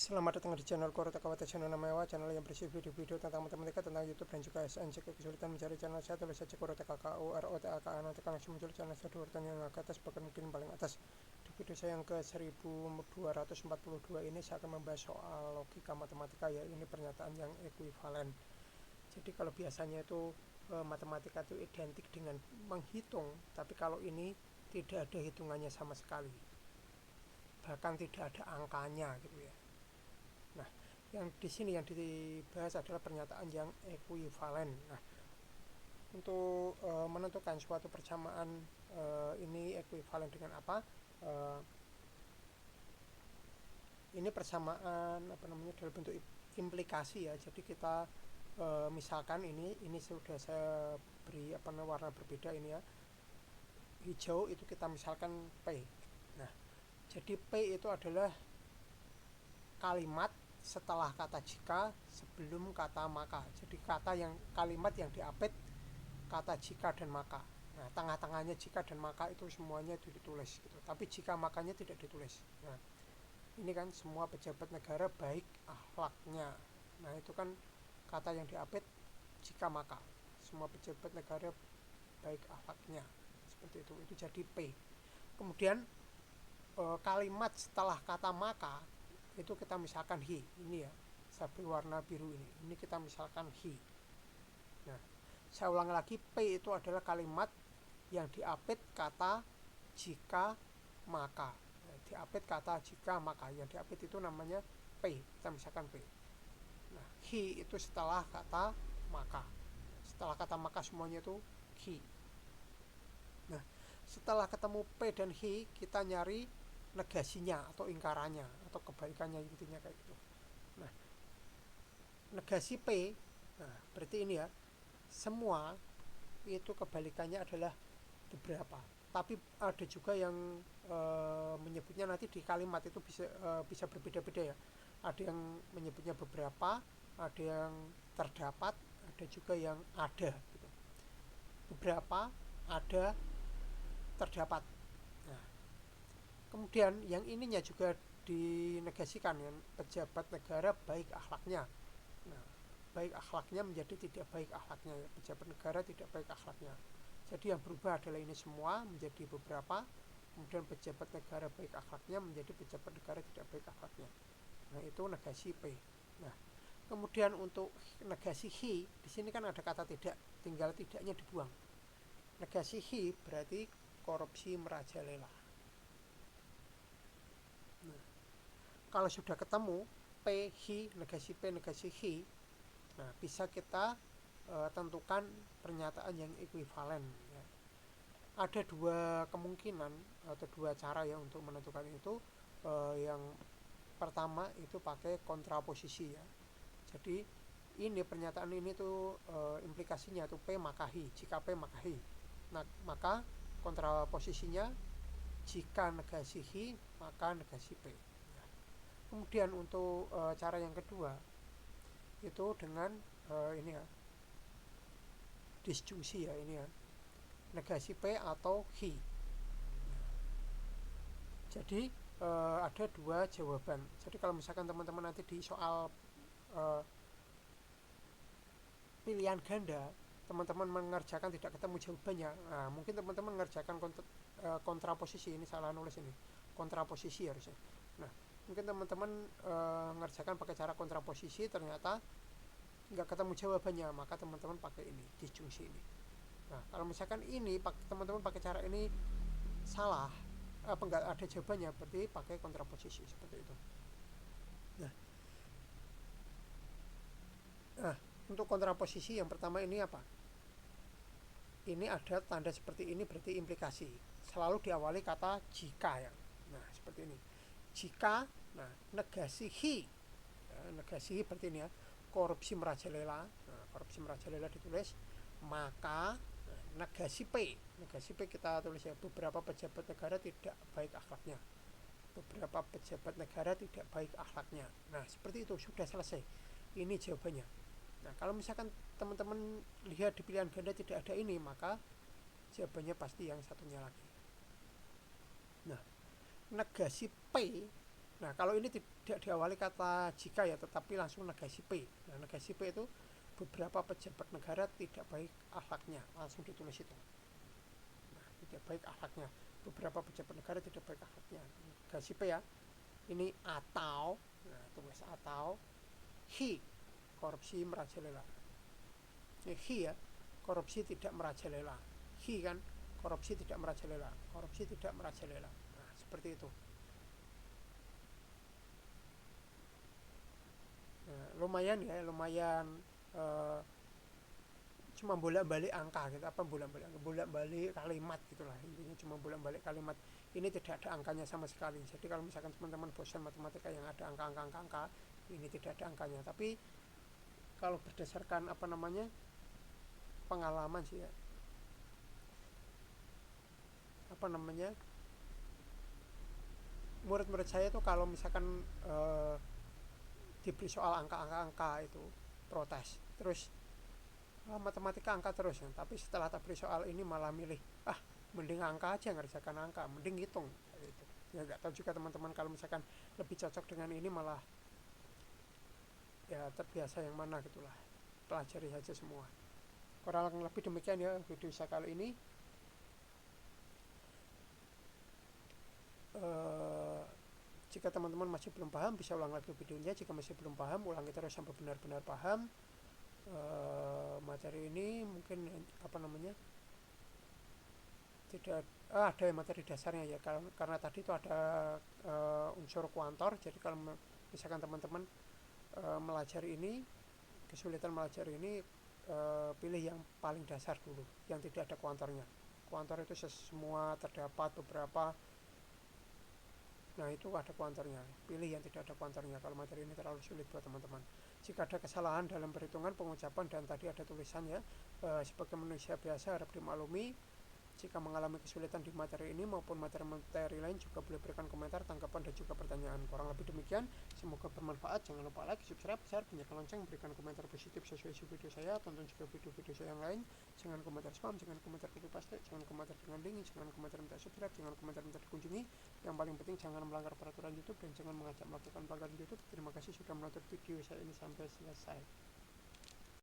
Selamat datang di channel Korota Kawata Channel Namaewa, channel yang berisi video-video tentang matematika, tentang YouTube dan juga SN. Jika kesulitan mencari channel saya, tulis saja Korota KKOROTAKA, nanti akan langsung muncul channel saya di urutan yang ke atas, bahkan mungkin paling atas. Di video saya yang ke 1242 ini saya akan membahas soal logika matematika, ya ini pernyataan yang ekuivalen. Jadi kalau biasanya itu matematika itu identik dengan menghitung, tapi kalau ini tidak ada hitungannya sama sekali, bahkan tidak ada angkanya gitu ya. Nah, yang di sini yang dibahas adalah pernyataan yang ekuivalen. Nah, untuk menentukan suatu persamaan ini ekuivalen dengan apa? Ini persamaan dalam bentuk implikasi ya. Jadi kita misalkan ini sudah saya beri warna berbeda ini ya. Hijau itu kita misalkan P. Nah, jadi P itu adalah kalimat setelah kata jika sebelum kata maka. Jadi kalimat yang diapit kata jika dan maka. Nah, tengah-tengahnya jika dan maka itu semuanya itu ditulis gitu. Tapi jika makanya tidak ditulis. Nah, ini kan semua pejabat negara baik akhlaknya. Nah, itu kan kata yang diapit jika maka. Semua pejabat negara baik akhlaknya. Seperti itu. Itu jadi P. Kemudian kalimat setelah kata maka itu kita misalkan hi, ini ya, saya beri warna biru ini kita misalkan hi. Nah, saya ulang lagi, P itu adalah kalimat yang diapit kata jika maka. Nah, diapit kata jika maka, yang diapit itu namanya P, kita misalkan P. Nah, hi itu setelah kata maka. Setelah kata maka semuanya itu hi. Nah, setelah ketemu P dan hi, kita nyari negasinya atau ingkarannya atau kebalikannya, intinya kayak gitu. Nah, negasi P, nah berarti ini ya, semua itu kebalikannya adalah beberapa. Tapi ada juga yang menyebutnya nanti di kalimat itu bisa berbeda-beda ya. Ada yang menyebutnya beberapa, ada yang terdapat, ada juga yang ada gitu. Beberapa, ada, terdapat. Nah, kemudian yang ininya juga dinegasikan dengan pejabat negara baik akhlaknya. Nah, baik akhlaknya menjadi tidak baik akhlaknya ya. Pejabat negara tidak baik akhlaknya. Jadi yang berubah adalah ini semua menjadi beberapa. Kemudian pejabat negara baik akhlaknya menjadi pejabat negara tidak baik akhlaknya. Nah, itu negasi P. Nah, kemudian untuk negasi hi, di sini kan ada kata tidak, tinggal tidaknya dibuang. Negasi hi berarti korupsi merajalela. Nah, kalau sudah ketemu P, hi, negasi P, negasi hi, nah bisa kita tentukan pernyataan yang ekuivalen ya. Ada dua kemungkinan atau dua cara ya untuk menentukan itu. Yang pertama itu pakai kontraposisi ya. Jadi ini pernyataan ini tuh implikasinya tuh P maka hi, jika P maka hi. Nah, maka kontraposisinya jika negasi hi maka negasi P. Nah, kemudian untuk cara yang kedua itu dengan ini ya, disjungsi ya, ini ya, negasi P atau hi. Jadi ada dua jawaban. Jadi kalau misalkan teman-teman nanti di soal pilihan ganda, teman-teman mengerjakan tidak ketemu jawabannya, nah mungkin teman-teman mengerjakan kontraposisi, ini salah nulis ini, kontraposisi harusnya. Nah, mungkin teman-teman mengerjakan pakai cara kontraposisi, ternyata nggak ketemu jawabannya, maka teman-teman pakai ini, disjungsi ini. Nah, kalau misalkan ini teman-teman pakai cara ini salah, nggak ada jawabannya, berarti pakai kontraposisi seperti itu. Nah, untuk kontraposisi yang pertama ini apa? Ini ada tanda seperti ini, berarti implikasi. Selalu diawali kata jika ya. Nah, seperti ini. Jika, nah negasi hi, negasi hi berarti ini ya, korupsi merajalela. Nah, korupsi merajalela ditulis. Maka negasi P, negasi P kita tulis ya, beberapa pejabat negara tidak baik akhlaknya. Beberapa pejabat negara tidak baik akhlaknya. Nah, seperti itu, sudah selesai. Ini jawabannya. Nah, kalau misalkan teman-teman lihat di pilihan ganda tidak ada ini, maka jawabannya pasti yang satunya lagi. Nah, negasi P Nah, kalau ini tidak diawali kata jika ya, tetapi langsung negasi P. Nah, negasi P itu beberapa pejabat negara tidak baik akhlaknya, langsung ditulis itu. Nah, tidak baik akhlaknya. Beberapa pejabat negara tidak baik akhlaknya. Negasi P ya. Ini atau, nah tulis atau he, korupsi merajalela. Ini he ya, korupsi tidak merajalela. He kan, korupsi tidak merajalela. Korupsi tidak merajalela. Nah, seperti itu. Nah, lumayan ya, lumayan uh, cuma bolak-balik angka gitu, apa bolak-balik kalimat gitulah, intinya cuma bolak-balik kalimat. Ini tidak ada angkanya sama sekali. Jadi kalau misalkan teman-teman bosan matematika yang ada angka-angka, ini tidak ada angkanya. Tapi kalau berdasarkan apa namanya pengalaman sih ya, apa namanya murid-murid saya itu kalau misalkan diberi soal angka-angka itu protes terus, matematika angka terus ya, tapi setelah tak beri soal ini malah milih mending angka aja, ngerjakan angka, mending hitung gitu. Ya nggak tahu juga teman-teman kalau misalkan lebih cocok dengan ini, malah ya terbiasa yang mana gitulah, pelajari saja semua. Kurang lebih demikian ya video saya kali ini. Jika teman-teman masih belum paham bisa ulang lagi videonya, jika masih belum paham ulangi terus sampai benar-benar paham. Materi ini mungkin apa namanya tidak ada materi dasarnya ya, karena tadi itu ada unsur kuantor. Jadi kalau misalkan teman-teman melajari ini, kesulitan melajari ini, pilih yang paling dasar dulu, yang tidak ada kuantornya. Kuantor itu semua terdapat beberapa, nah itu ada kuantornya, pilih yang tidak ada kuantornya kalau materi ini terlalu sulit buat teman-teman. Jika ada kesalahan dalam perhitungan, pengucapan, dan tadi ada tulisannya, sebagai manusia biasa harap dimaklumi. Jika mengalami kesulitan di materi ini maupun materi-materi lain juga boleh berikan komentar, tanggapan, dan juga pertanyaan. Kurang lebih demikian, semoga bermanfaat. Jangan lupa like, subscribe, share, bunyikan lonceng, berikan komentar positif sesuai isi video saya, tonton juga video-video saya yang lain. Jangan komentar spam, jangan komentar copy paste, jangan komentar dengan link, jangan komentar minta subscribe, jangan komentar minta dikunjungi. Yang paling penting jangan melanggar peraturan YouTube dan jangan mengajak melakukan pelanggaran YouTube. Terima kasih sudah menonton video saya ini sampai selesai.